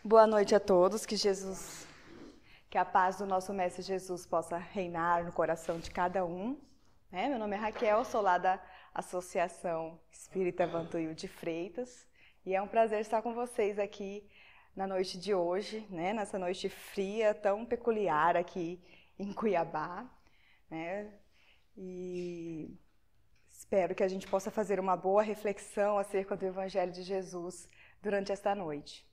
Boa noite a todos, que a paz do nosso Mestre Jesus possa reinar no coração de cada um. Meu nome é Raquel, sou lá da Associação Espírita Vantuil de Freitas e é um prazer estar com vocês aqui na noite de hoje, nessa noite fria, tão peculiar aqui em Cuiabá. E espero que a gente possa fazer uma boa reflexão acerca do Evangelho de Jesus durante esta noite.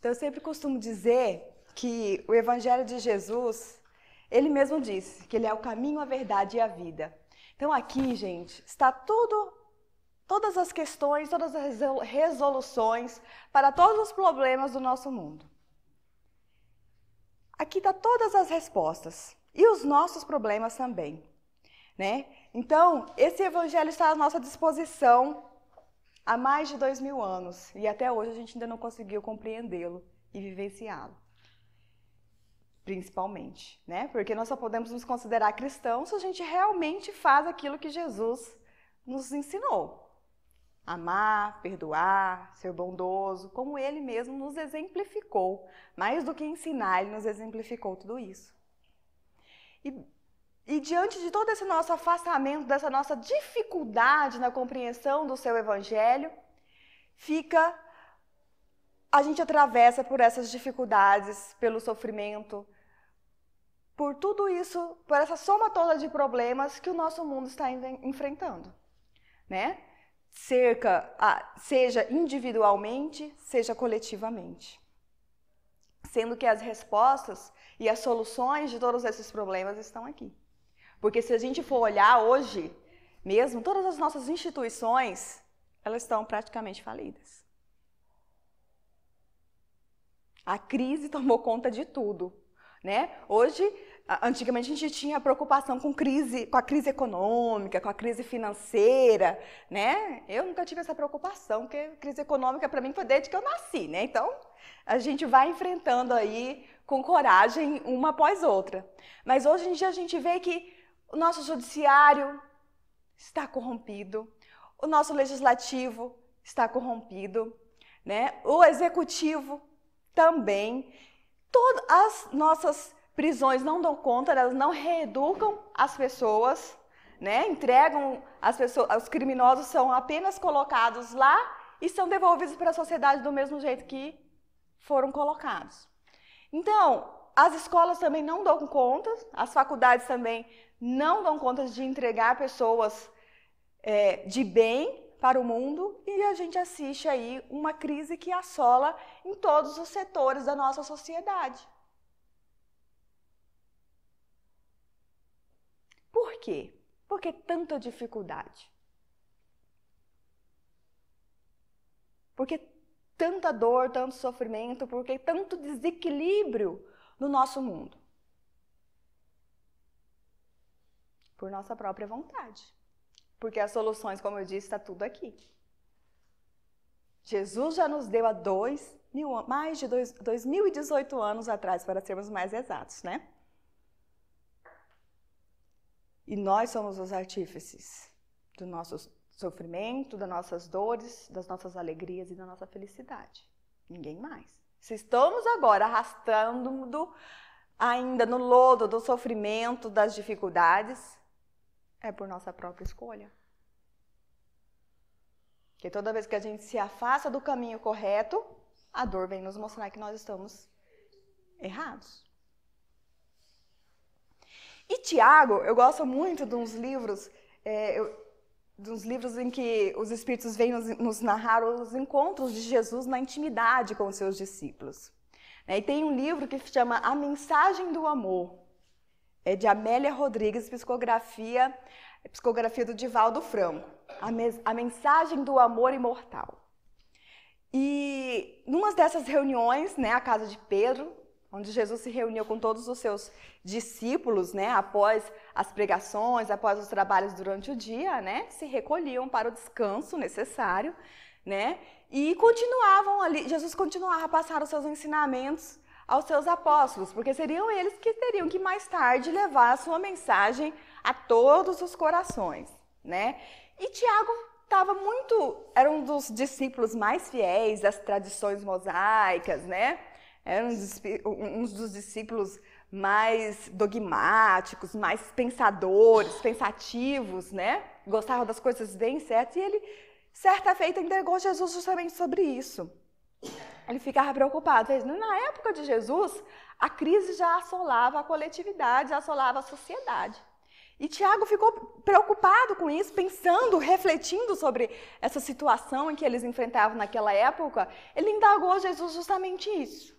Então, eu sempre costumo dizer que o Evangelho de Jesus, ele mesmo disse que ele é o caminho, a verdade e a vida. Então, aqui, gente, está todas as questões, todas as resoluções para todos os problemas do nosso mundo. Aqui está todas as respostas e os nossos problemas também. Então, esse Evangelho está à nossa disposição há mais de 2000 anos e até hoje a gente ainda não conseguiu compreendê-lo e vivenciá-lo. Principalmente, porque nós só podemos nos considerar cristãos se a gente realmente faz aquilo que Jesus nos ensinou. Amar, perdoar, ser bondoso, como ele mesmo nos exemplificou. Mais do que ensinar, ele nos exemplificou tudo isso. E diante de todo esse nosso afastamento, dessa nossa dificuldade na compreensão do seu Evangelho, a gente atravessa por essas dificuldades, pelo sofrimento, por tudo isso, por essa soma toda de problemas que o nosso mundo está enfrentando. Seja individualmente, seja coletivamente. Sendo que as respostas e as soluções de todos esses problemas estão aqui. Porque se a gente for olhar hoje, mesmo, todas as nossas instituições, elas estão praticamente falidas. A crise tomou conta de tudo. Hoje, antigamente a gente tinha preocupação com a crise econômica, com a crise financeira, Eu nunca tive essa preocupação, porque crise econômica para mim foi desde que eu nasci, Então, a gente vai enfrentando aí com coragem uma após outra. Mas hoje em dia a gente vê que o nosso judiciário está corrompido, o nosso legislativo está corrompido, O executivo também. Todas as nossas prisões não dão conta, elas não reeducam as pessoas, Entregam as pessoas, os criminosos são apenas colocados lá e são devolvidos para a sociedade do mesmo jeito que foram colocados. Então, as escolas também não dão conta, as faculdades também não dão conta de entregar pessoas de bem para o mundo e a gente assiste aí uma crise que assola em todos os setores da nossa sociedade. Por quê? Por que tanta dificuldade? Por que tanta dor, tanto sofrimento? Por que tanto desequilíbrio no nosso mundo? Por nossa própria vontade. Porque as soluções, como eu disse, está tudo aqui. Jesus já nos deu há mais de 2018 anos atrás, para sermos mais exatos, E nós somos os artífices do nosso sofrimento, das nossas dores, das nossas alegrias e da nossa felicidade. Ninguém mais. Se estamos agora arrastando ainda no lodo do sofrimento, das dificuldades, é por nossa própria escolha. Porque toda vez que a gente se afasta do caminho correto, a dor vem nos mostrar que nós estamos errados. E Tiago, eu gosto muito de uns livros, em que os Espíritos vêm nos narrar os encontros de Jesus na intimidade com os seus discípulos. E tem um livro que se chama A Mensagem do Amor, é de Amélia Rodrigues, psicografia do Divaldo Franco, a Mensagem do Amor Imortal. E numa dessas reuniões, a casa de Pedro, onde Jesus se reuniu com todos os seus discípulos, após as pregações, após os trabalhos durante o dia, se recolhiam para o descanso necessário, e continuavam ali, Jesus continuava a passar os seus ensinamentos aos seus apóstolos, porque seriam eles que teriam que mais tarde levar a sua mensagem a todos os corações, E Tiago era um dos discípulos mais fiéis das tradições mosaicas, Era um dos discípulos mais dogmáticos, mais pensadores, pensativos, né? Gostava das coisas bem certas. E ele, certa feita, entregou Jesus justamente sobre isso. Ele ficava preocupado. Na época de Jesus, a crise já assolava a coletividade, já assolava a sociedade. E Tiago ficou preocupado com isso, pensando, refletindo sobre essa situação em que eles enfrentavam naquela época. Ele indagou a Jesus justamente isso.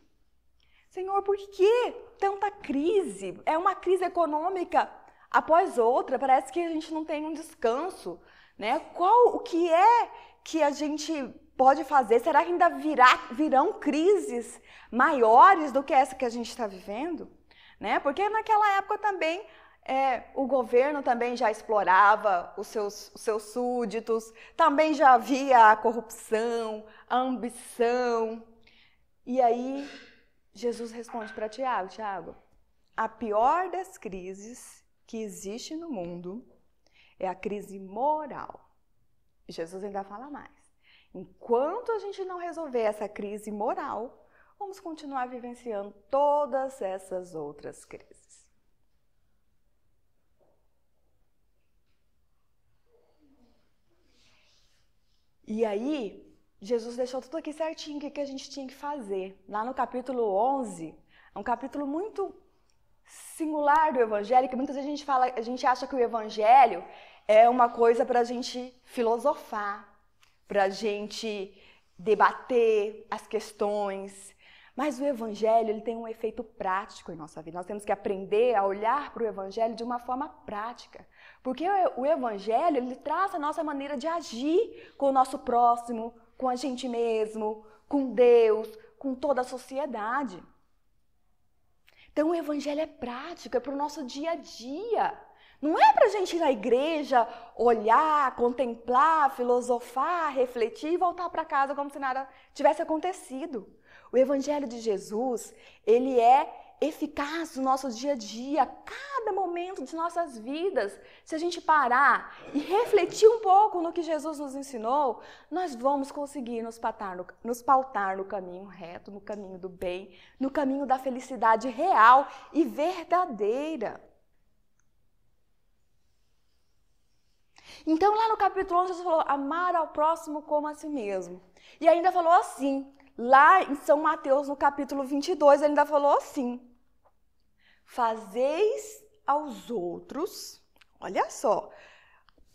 Senhor, por que tanta crise? É uma crise econômica após outra, parece que a gente não tem um descanso, né? O que é que a gente pode fazer? Será que ainda virão crises maiores do que essa que a gente está vivendo? Né? Porque naquela época também o governo também já explorava os seus súditos, também já havia a corrupção, a ambição. E aí Jesus responde para Tiago, Tiago, a pior das crises que existe no mundo é a crise moral. E Jesus ainda fala mais. Enquanto a gente não resolver essa crise moral, vamos continuar vivenciando todas essas outras crises. E aí, Jesus deixou tudo aqui certinho, o que a gente tinha que fazer. Lá no capítulo 11, é um capítulo muito singular do Evangelho, que muitas vezes a gente acha que o Evangelho é uma coisa para a gente filosofar, para a gente debater as questões. Mas o Evangelho ele tem um efeito prático em nossa vida. Nós temos que aprender a olhar para o Evangelho de uma forma prática. Porque o Evangelho ele traz a nossa maneira de agir com o nosso próximo, com a gente mesmo, com Deus, com toda a sociedade. Então o Evangelho é prático, é para o nosso dia a dia. Não é para a gente ir na igreja, olhar, contemplar, filosofar, refletir e voltar para casa como se nada tivesse acontecido. O Evangelho de Jesus, ele é eficaz no nosso dia a dia, cada momento de nossas vidas. Se a gente parar e refletir um pouco no que Jesus nos ensinou, nós vamos conseguir nos pautar no caminho reto, no caminho do bem, no caminho da felicidade real e verdadeira. Então, lá no capítulo 11, Jesus falou, amar ao próximo como a si mesmo. E ainda falou assim, lá em São Mateus, no capítulo 22, ele ainda falou assim, fazeis aos outros, olha só,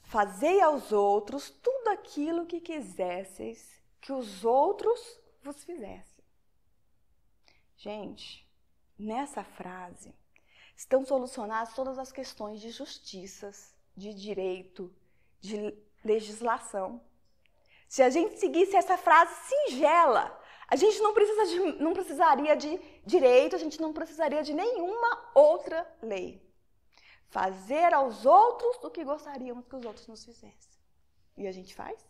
fazei aos outros tudo aquilo que quisesseis que os outros vos fizessem. Gente, nessa frase estão solucionadas todas as questões de justiças, de direito, de legislação. Se a gente seguisse essa frase singela, a gente não precisaria de direito, a gente não precisaria de nenhuma outra lei. Fazer aos outros o que gostaríamos que os outros nos fizessem. E a gente faz?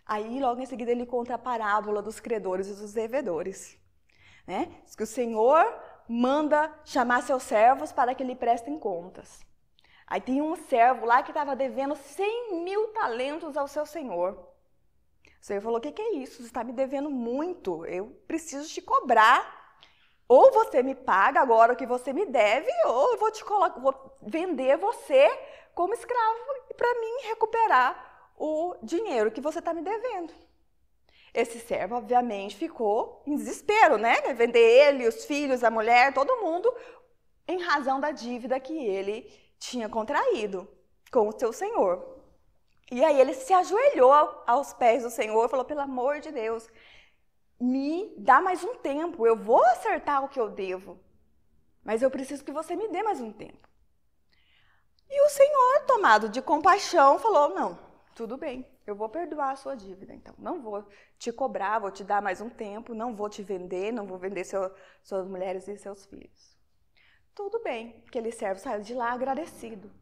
Aí, logo em seguida, ele conta a parábola dos credores e dos devedores. Né? Diz que o Senhor manda chamar seus servos para que lhe prestem contas. Aí tem um servo lá que estava devendo 100.000 talentos ao seu senhor. O Senhor falou, o que é isso? Você está me devendo muito, eu preciso te cobrar. Ou você me paga agora o que você me deve, ou eu vou vender você como escravo para mim recuperar o dinheiro que você está me devendo. Esse servo, obviamente, ficou em desespero, né? Vai vender ele, os filhos, a mulher, todo mundo, em razão da dívida que ele tinha contraído com o seu senhor. E aí ele se ajoelhou aos pés do Senhor e falou, pelo amor de Deus, me dá mais um tempo, eu vou acertar o que eu devo, mas eu preciso que você me dê mais um tempo. E o Senhor, tomado de compaixão, falou, não, tudo bem, eu vou perdoar a sua dívida, então não vou te cobrar, vou te dar mais um tempo, não vou te vender, não vou vender suas mulheres e seus filhos. Tudo bem, aquele servo saiu de lá agradecido.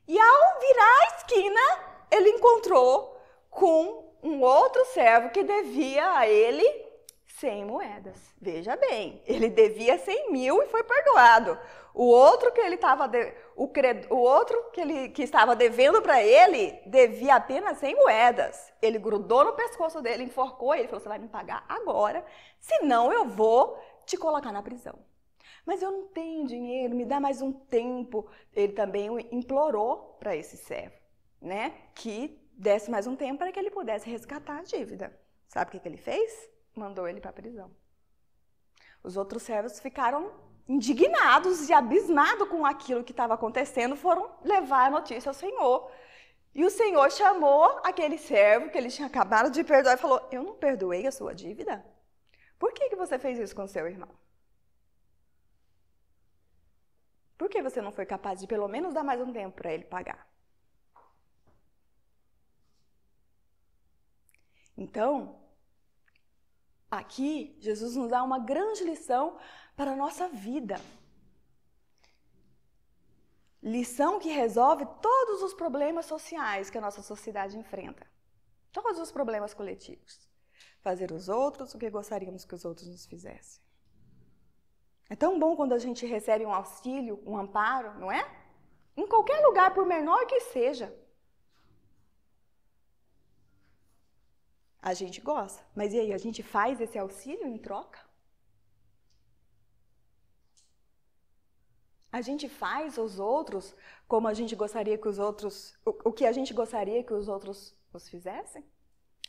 E ao virar a esquina, ele encontrou com um outro servo que devia a ele 100 moedas. Veja bem, ele devia 100 mil e foi perdoado. O outro que ele estava que estava devendo para ele devia apenas 100 moedas. Ele grudou no pescoço dele, enforcou ele, falou: você vai me pagar agora, senão eu vou te colocar na prisão. Mas eu não tenho dinheiro, me dá mais um tempo. Ele também implorou para esse servo, né, que desse mais um tempo para que ele pudesse resgatar a dívida. Sabe o que ele fez? Mandou ele para a prisão. Os outros servos ficaram indignados e abismados com aquilo que estava acontecendo, foram levar a notícia ao Senhor. E o Senhor chamou aquele servo que ele tinha acabado de perdoar e falou: eu não perdoei a sua dívida? Por que você fez isso com seu irmão? Por que você não foi capaz de pelo menos dar mais um tempo para ele pagar? Então, aqui, Jesus nos dá uma grande lição para a nossa vida. Lição que resolve todos os problemas sociais que a nossa sociedade enfrenta. Todos os problemas coletivos. Fazer os outros o que gostaríamos que os outros nos fizessem. É tão bom quando a gente recebe um auxílio, um amparo, não é? Em qualquer lugar, por menor que seja. A gente gosta, mas e aí, a gente faz esse auxílio em troca? A gente faz os outros como a gente gostaria que os outros, o que a gente gostaria que os outros nos fizessem?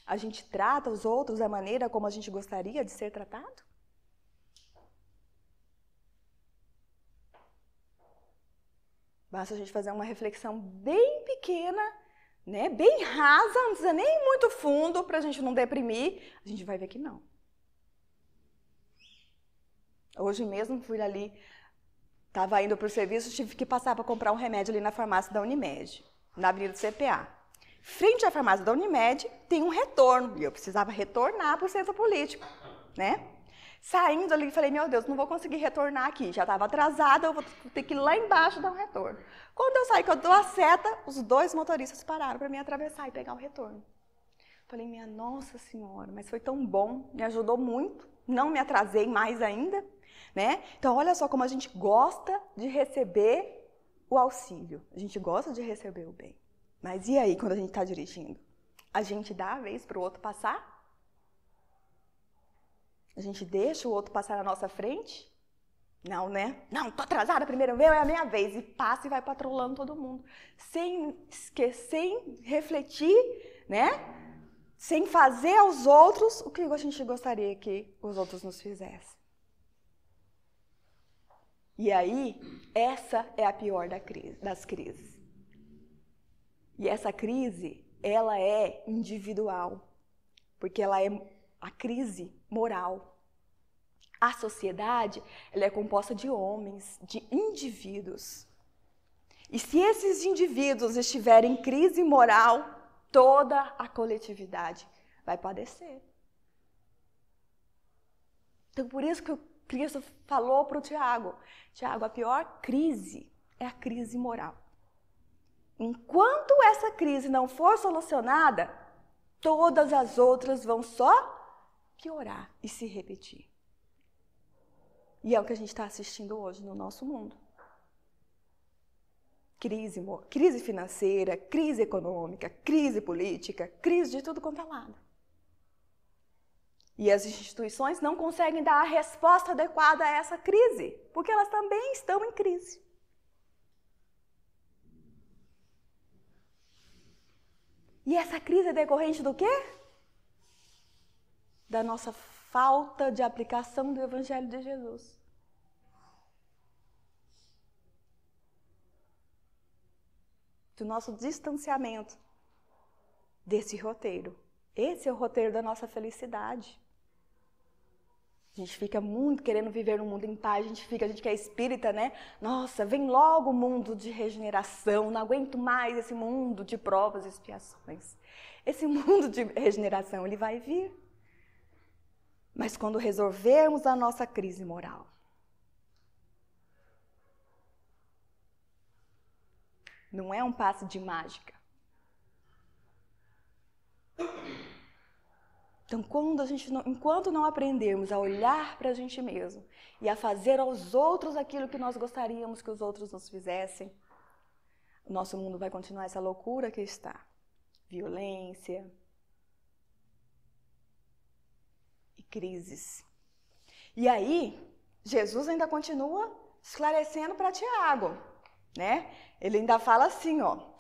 A gente trata os outros da maneira como a gente gostaria de ser tratado? Basta a gente fazer uma reflexão bem pequena, né, bem rasa, não precisa nem muito fundo para a gente não deprimir, a gente vai ver que não. Hoje mesmo fui ali, estava indo para o serviço, tive que passar para comprar um remédio ali na farmácia da Unimed, na Avenida do CPA. Frente à farmácia da Unimed tem um retorno, e eu precisava retornar para o centro político, né? Saindo ali, falei: meu Deus, não vou conseguir retornar aqui, já estava atrasada, eu vou ter que ir lá embaixo dar um retorno. Quando eu saí, que eu dou a seta, os dois motoristas pararam para me atravessar e pegar o retorno. Falei: minha Nossa Senhora, mas foi tão bom, me ajudou muito, não me atrasei mais ainda, né? Então, olha só como a gente gosta de receber o auxílio, a gente gosta de receber o bem. Mas e aí, quando a gente está dirigindo? A gente dá a vez para o outro passar? A gente deixa o outro passar na nossa frente? Não, né? Não, tô atrasada, primeiro meu é a minha vez. E passa e vai patrolando todo mundo. Sem refletir, né? Sem fazer aos outros o que a gente gostaria que os outros nos fizessem. E aí, essa é a pior das crises. E essa crise, ela é individual. Porque ela é a crise moral. A sociedade, ela é composta de homens, de indivíduos. E se esses indivíduos estiverem em crise moral, toda a coletividade vai padecer. Então, por isso que o Cristo falou para o Tiago: Tiago, a pior crise é a crise moral. Enquanto essa crise não for solucionada, todas as outras vão só piorar e se repetir. E é o que a gente está assistindo hoje no nosso mundo. Crise financeira, crise econômica, crise política, crise de tudo quanto é lado. E as instituições não conseguem dar a resposta adequada a essa crise, porque elas também estão em crise. E essa crise é decorrente do quê? Da nossa falta de aplicação do Evangelho de Jesus. Do nosso distanciamento desse roteiro. Esse é o roteiro da nossa felicidade. A gente fica muito querendo viver num mundo em paz, a gente que é espírita, né? Nossa, vem logo o mundo de regeneração, não aguento mais esse mundo de provas e expiações. Esse mundo de regeneração, ele vai vir. Mas quando resolvermos a nossa crise moral, não é um passe de mágica. Então, enquanto não aprendermos a olhar para a gente mesmo e a fazer aos outros aquilo que nós gostaríamos que os outros nos fizessem, o nosso mundo vai continuar essa loucura que está. Violência e crises. E aí, Jesus ainda continua esclarecendo para Tiago, né? Ele ainda fala assim, ó.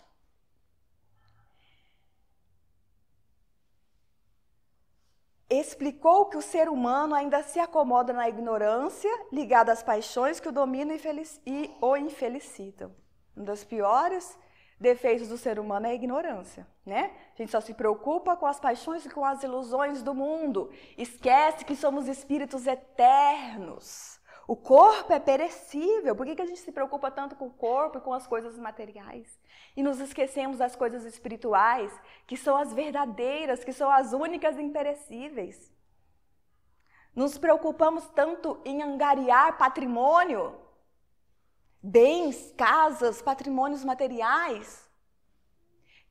Explicou que o ser humano ainda se acomoda na ignorância, ligada às paixões que o dominam e o infelicitam. Um dos piores defeitos do ser humano é a ignorância, né? A gente só se preocupa com as paixões e com as ilusões do mundo. Esquece que somos espíritos eternos. O corpo é perecível. Por que a gente se preocupa tanto com o corpo e com as coisas materiais? E nos esquecemos das coisas espirituais, que são as verdadeiras, que são as únicas e imperecíveis. Nos preocupamos tanto em angariar patrimônio, bens, casas, patrimônios materiais,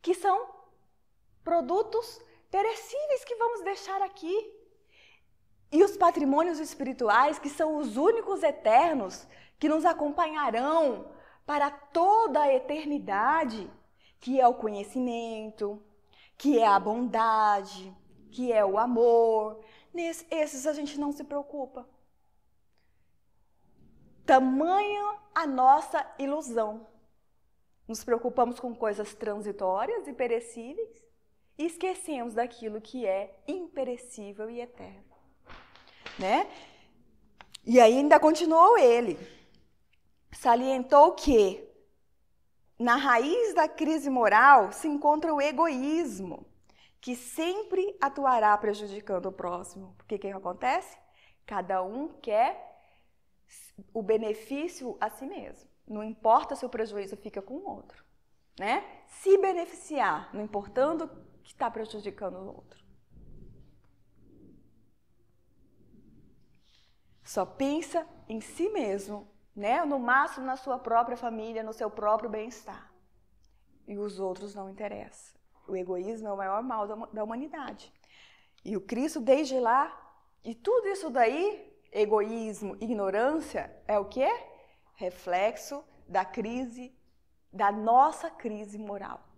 que são produtos perecíveis que vamos deixar aqui. E os patrimônios espirituais, que são os únicos eternos, que nos acompanharão para toda a eternidade, que é o conhecimento, que é a bondade, que é o amor. Esses a gente não se preocupa. Tamanha a nossa ilusão. Nos preocupamos com coisas transitórias e perecíveis e esquecemos daquilo que é imperecível e eterno. Né? E aí ainda continuou ele. Salientou que na raiz da crise moral se encontra o egoísmo, que sempre atuará prejudicando o próximo. Porque o que acontece? Cada um quer o benefício a si mesmo. Não importa se o prejuízo fica com o outro. Né? Se beneficiar, não importando que está prejudicando o outro. Só pensa em si mesmo, né? No máximo na sua própria família, no seu próprio bem-estar. E os outros não interessam. O egoísmo é o maior mal da humanidade. E o Cristo, desde lá, e tudo isso daí, egoísmo, ignorância, é o quê? Reflexo da crise, da nossa crise moral.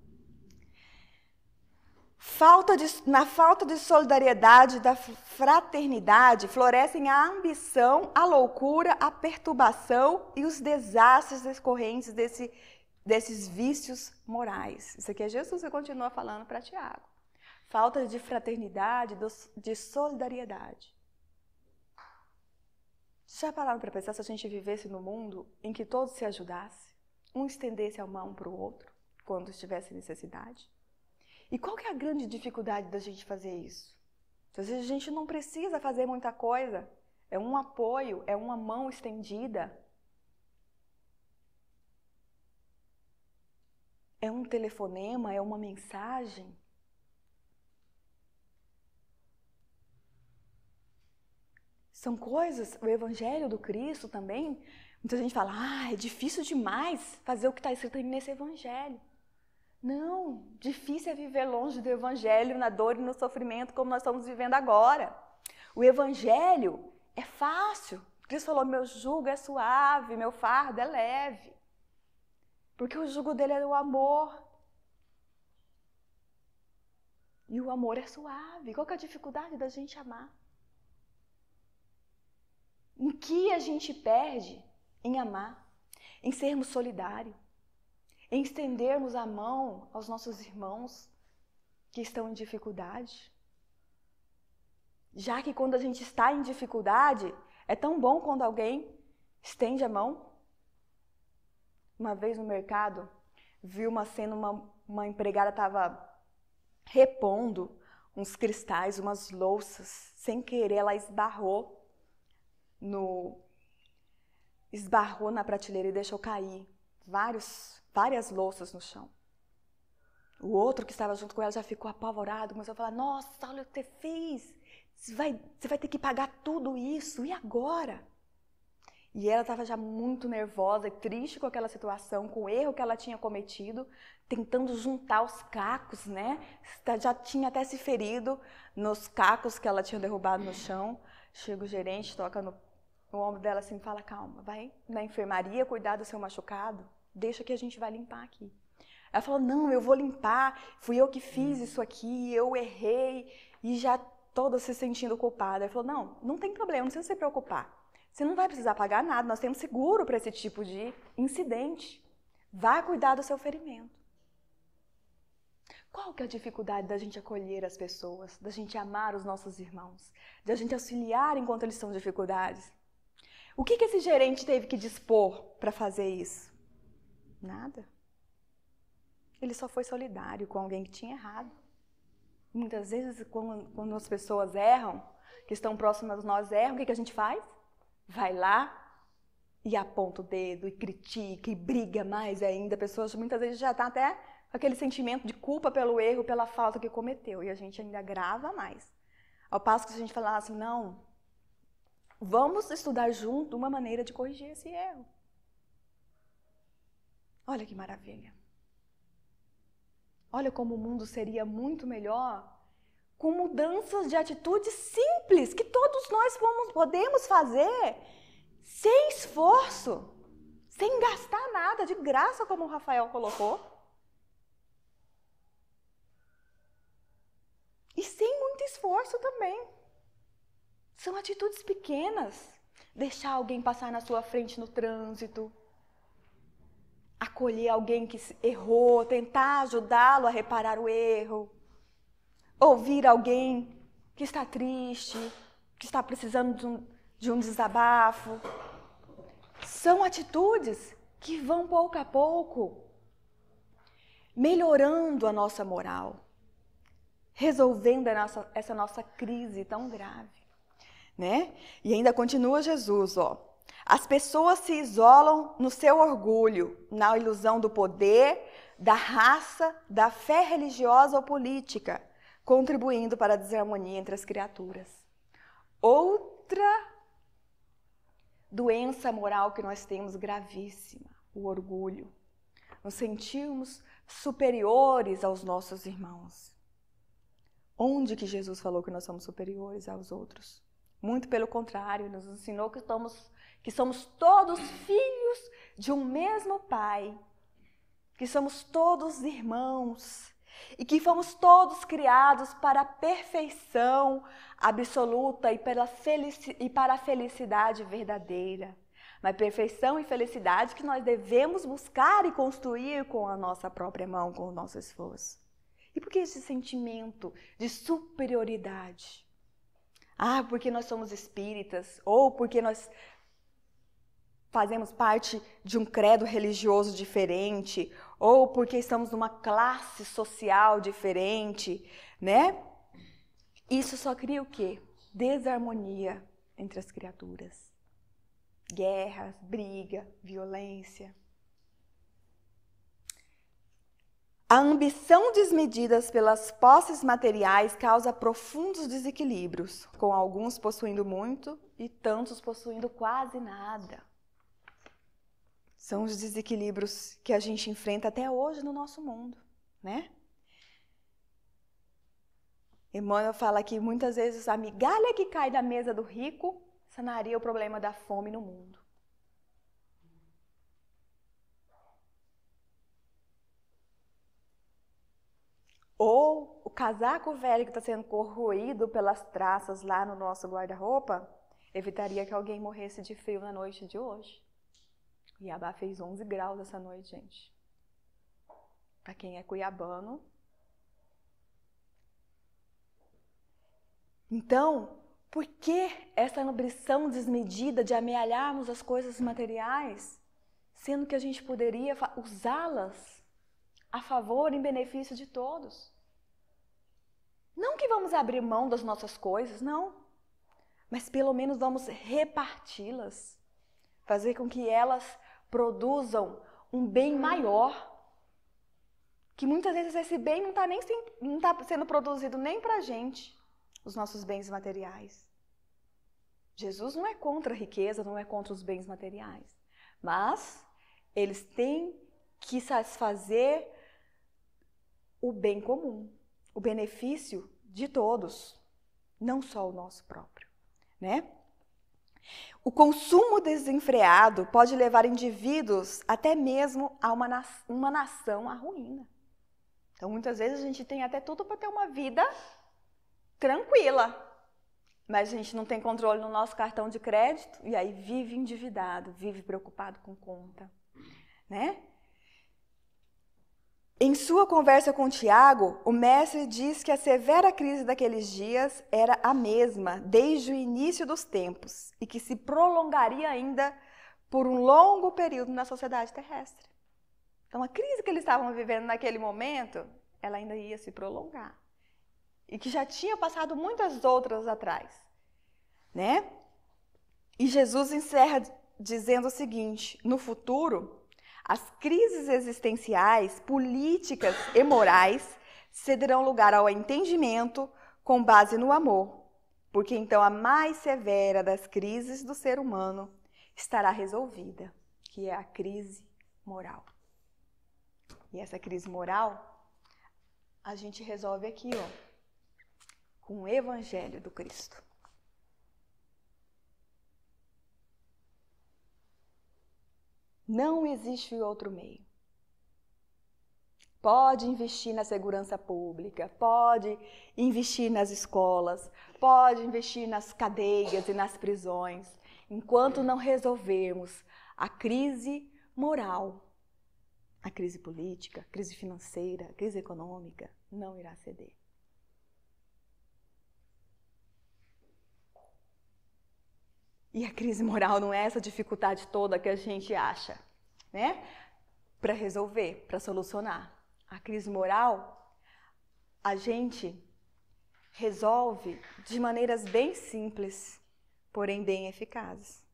Na falta de solidariedade, da fraternidade, florescem a ambição, a loucura, a perturbação e os desastres decorrentes desses vícios morais. Isso aqui é Jesus que continua falando para Tiago. Falta de fraternidade, de solidariedade. Já pararam para pensar se a gente vivesse num mundo em que todos se ajudassem, um estendesse a mão para o outro quando estivesse em necessidade? E qual que é a grande dificuldade da gente fazer isso? Às vezes a gente não precisa fazer muita coisa. É um apoio, é uma mão estendida. É um telefonema, é uma mensagem. São coisas, o Evangelho do Cristo também, muita gente fala, é difícil demais fazer o que está escrito nesse Evangelho. Não, difícil é viver longe do Evangelho, na dor e no sofrimento, como nós estamos vivendo agora. O Evangelho é fácil. Cristo falou, meu jugo é suave, meu fardo é leve. Porque o jugo dele é o amor. E o amor é suave. Qual que é a dificuldade da gente amar? Em que a gente perde em amar? Em sermos solidários? Em estendermos a mão aos nossos irmãos que estão em dificuldade? Já que quando a gente está em dificuldade, é tão bom quando alguém estende a mão. Uma vez no mercado, vi uma cena, uma empregada estava repondo uns cristais, umas louças, sem querer ela esbarrou na prateleira e deixou cair várias louças no chão. O outro que estava junto com ela já ficou apavorado, começou a falar, nossa, olha o que você fez, você vai ter que pagar tudo isso, e agora? E ela estava já muito nervosa e triste com aquela situação, com o erro que ela tinha cometido, tentando juntar os cacos, né? Já tinha até se ferido nos cacos que ela tinha derrubado no chão. Chega o gerente, toca no ombro dela assim e fala, calma, vai na enfermaria cuidar do seu machucado, deixa que a gente vai limpar aqui. Ela falou, não, eu vou limpar, fui eu que fiz isso aqui, eu errei, e já toda se sentindo culpada. Ela falou, não, não tem problema, não precisa se preocupar. Você não vai precisar pagar nada, nós temos seguro para esse tipo de incidente. Vá cuidar do seu ferimento. Qual que é a dificuldade da gente acolher as pessoas, da gente amar os nossos irmãos, da gente auxiliar enquanto eles estão em dificuldades? O que esse gerente teve que dispor para fazer isso? Nada. Ele só foi solidário com alguém que tinha errado. Muitas vezes, quando as pessoas erram, que estão próximas de nós erram, o que a gente faz? Vai lá e aponta o dedo, e critica, e briga mais ainda. A pessoa muitas vezes já está até com aquele sentimento de culpa pelo erro, pela falta que cometeu. E a gente ainda agrava mais. Ao passo que se a gente falar assim, não, vamos estudar junto uma maneira de corrigir esse erro. Olha que maravilha. Olha como o mundo seria muito melhor com mudanças de atitudes simples que todos nós podemos fazer sem esforço, sem gastar nada, de graça, como o Rafael colocou. E sem muito esforço também. São atitudes pequenas. Deixar alguém passar na sua frente no trânsito. Acolher alguém que errou, tentar ajudá-lo a reparar o erro. Ouvir alguém que está triste, que está precisando de um desabafo. São atitudes que vão pouco a pouco melhorando a nossa moral, resolvendo essa nossa crise tão grave, né? E ainda continua Jesus, ó. As pessoas se isolam no seu orgulho, na ilusão do poder, da raça, da fé religiosa ou política, contribuindo para a desarmonia entre as criaturas. Outra doença moral que nós temos gravíssima, o orgulho. Nos sentirmos superiores aos nossos irmãos. Onde que Jesus falou que nós somos superiores aos outros? Muito pelo contrário, nos ensinou que somos todos filhos de um mesmo Pai, que somos todos irmãos e que fomos todos criados para a perfeição absoluta e para a felicidade verdadeira. Mas perfeição e felicidade que nós devemos buscar e construir com a nossa própria mão, com o nosso esforço. E por que esse sentimento de superioridade? Ah, porque nós somos espíritas, ou porque nós fazemos parte de um credo religioso diferente, ou porque estamos numa classe social diferente, né? Isso só cria o quê? Desarmonia entre as criaturas. Guerras, briga, violência. A ambição desmedida pelas posses materiais causa profundos desequilíbrios, com alguns possuindo muito e tantos possuindo quase nada. São os desequilíbrios que a gente enfrenta até hoje no nosso mundo, né? Emmanuel fala que muitas vezes a migalha que cai da mesa do rico sanaria o problema da fome no mundo. Ou o casaco velho que está sendo corroído pelas traças lá no nosso guarda-roupa evitaria que alguém morresse de frio na noite de hoje. Cuiabá fez 11 graus essa noite, gente. Para quem é cuiabano. Então, por que essa ambição desmedida de amealharmos as coisas materiais, sendo que a gente poderia usá-las a favor, em benefício de todos? Não que vamos abrir mão das nossas coisas, não. Mas pelo menos vamos reparti-las. Fazer com que elas produzam um bem maior. Que muitas vezes esse bem não está sendo produzido nem para a gente, os nossos bens materiais. Jesus não é contra a riqueza, não é contra os bens materiais, mas eles têm que satisfazer o bem comum, o benefício de todos, não só o nosso próprio, né? O consumo desenfreado pode levar indivíduos até mesmo a uma nação à ruína. Então, muitas vezes a gente tem até tudo para ter uma vida tranquila, mas a gente não tem controle no nosso cartão de crédito e aí vive endividado, vive preocupado com conta, né? Em sua conversa com Tiago, o mestre diz que a severa crise daqueles dias era a mesma desde o início dos tempos e que se prolongaria ainda por um longo período na sociedade terrestre. Então, a crise que eles estavam vivendo naquele momento, ela ainda ia se prolongar. E que já tinha passado muitas outras atrás, né? E Jesus encerra dizendo o seguinte: no futuro, as crises existenciais, políticas e morais cederão lugar ao entendimento com base no amor, porque então a mais severa das crises do ser humano estará resolvida, que é a crise moral. E essa crise moral, a gente resolve aqui, ó, com o Evangelho do Cristo. Não existe outro meio. Pode investir na segurança pública, pode investir nas escolas, pode investir nas cadeias e nas prisões. Enquanto não resolvermos a crise moral, a crise política, a crise financeira, a crise econômica, não irá ceder. E a crise moral não é essa dificuldade toda que a gente acha, né? Para resolver, para solucionar. A crise moral, a gente resolve de maneiras bem simples, porém bem eficazes.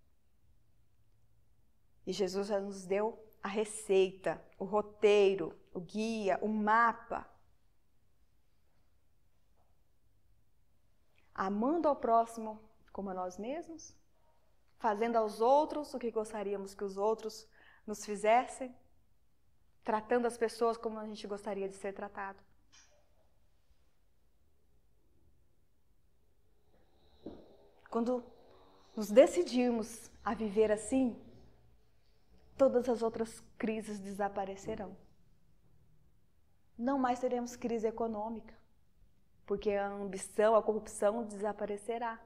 E Jesus já nos deu a receita, o roteiro, o guia, o mapa. Amando ao próximo como a nós mesmos, fazendo aos outros o que gostaríamos que os outros nos fizessem, tratando as pessoas como a gente gostaria de ser tratado. Quando nos decidirmos a viver assim, todas as outras crises desaparecerão. Não mais teremos crise econômica, porque a ambição, a corrupção desaparecerá.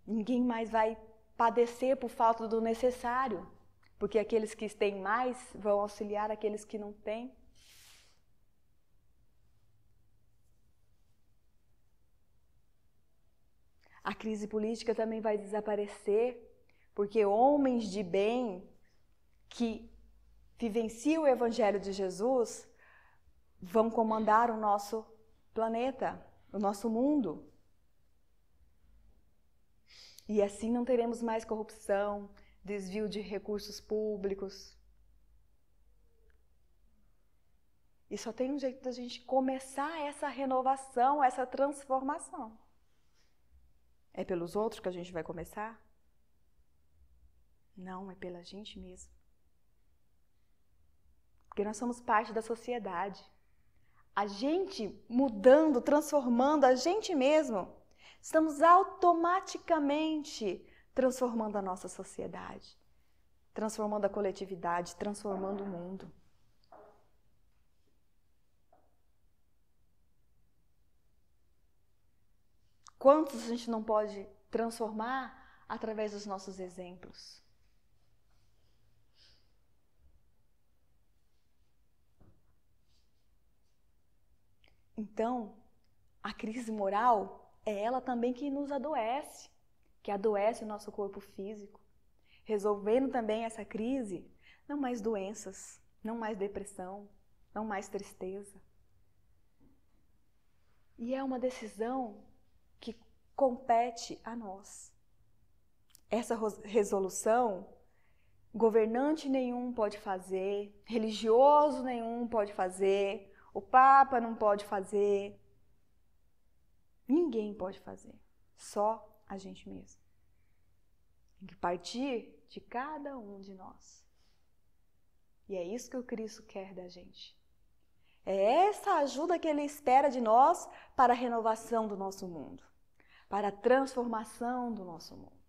Ninguém mais vai padecer por falta do necessário, porque aqueles que têm mais vão auxiliar aqueles que não têm. A crise política também vai desaparecer, porque homens de bem que vivenciam o Evangelho de Jesus vão comandar o nosso planeta, o nosso mundo. E assim não teremos mais corrupção, desvio de recursos públicos. E só tem um jeito da gente começar essa renovação, essa transformação. É pelos outros que a gente vai começar? Não, é pela gente mesmo. Porque nós somos parte da sociedade. A gente mudando, transformando a gente mesmo, estamos automaticamente transformando a nossa sociedade, transformando a coletividade, transformando o mundo. Quantos a gente não pode transformar através dos nossos exemplos? Então, a crise moral é ela também que nos adoece, que adoece o nosso corpo físico, resolvendo também essa crise, não mais doenças, não mais depressão, não mais tristeza. E é uma decisão que compete a nós. Essa resolução, governante nenhum pode fazer, religioso nenhum pode fazer, o Papa não pode fazer. Ninguém pode fazer, só a gente mesmo. Tem que partir de cada um de nós. E é isso que o Cristo quer da gente. É essa ajuda que Ele espera de nós para a renovação do nosso mundo, para a transformação do nosso mundo.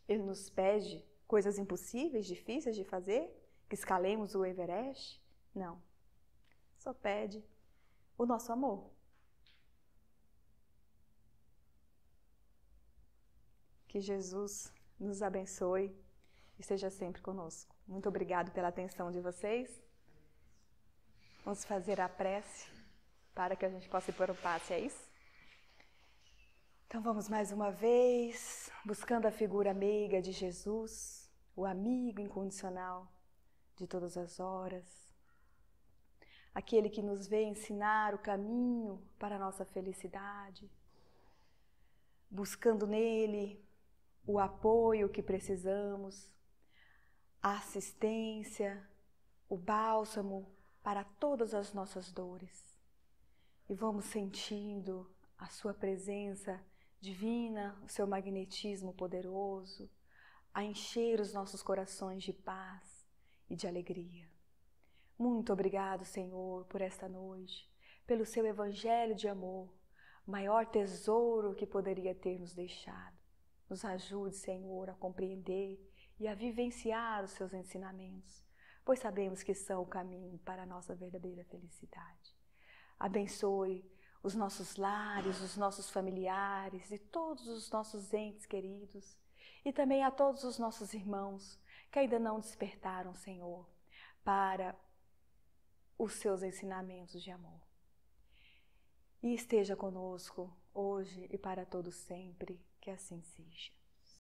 Ele nos pede coisas impossíveis, difíceis de fazer, que escalemos o Everest? Não. Só pede o nosso amor. Que Jesus nos abençoe e esteja sempre conosco. Muito obrigado pela atenção de vocês. Vamos fazer a prece para que a gente possa ir para o passe, é isso? Então vamos mais uma vez, buscando a figura meiga de Jesus, o amigo incondicional de todas as horas, aquele que nos veio ensinar o caminho para a nossa felicidade, buscando nele o apoio que precisamos, a assistência, o bálsamo para todas as nossas dores. E vamos sentindo a sua presença divina, o seu magnetismo poderoso, a encher os nossos corações de paz e de alegria. Muito obrigado, Senhor, por esta noite, pelo seu evangelho de amor, maior tesouro que poderia ter nos deixado. Nos ajude, Senhor, a compreender e a vivenciar os seus ensinamentos, pois sabemos que são o caminho para a nossa verdadeira felicidade. Abençoe os nossos lares, os nossos familiares e todos os nossos entes queridos, e também a todos os nossos irmãos que ainda não despertaram, Senhor, para os seus ensinamentos de amor. E esteja conosco hoje e para todos sempre, que assim seja.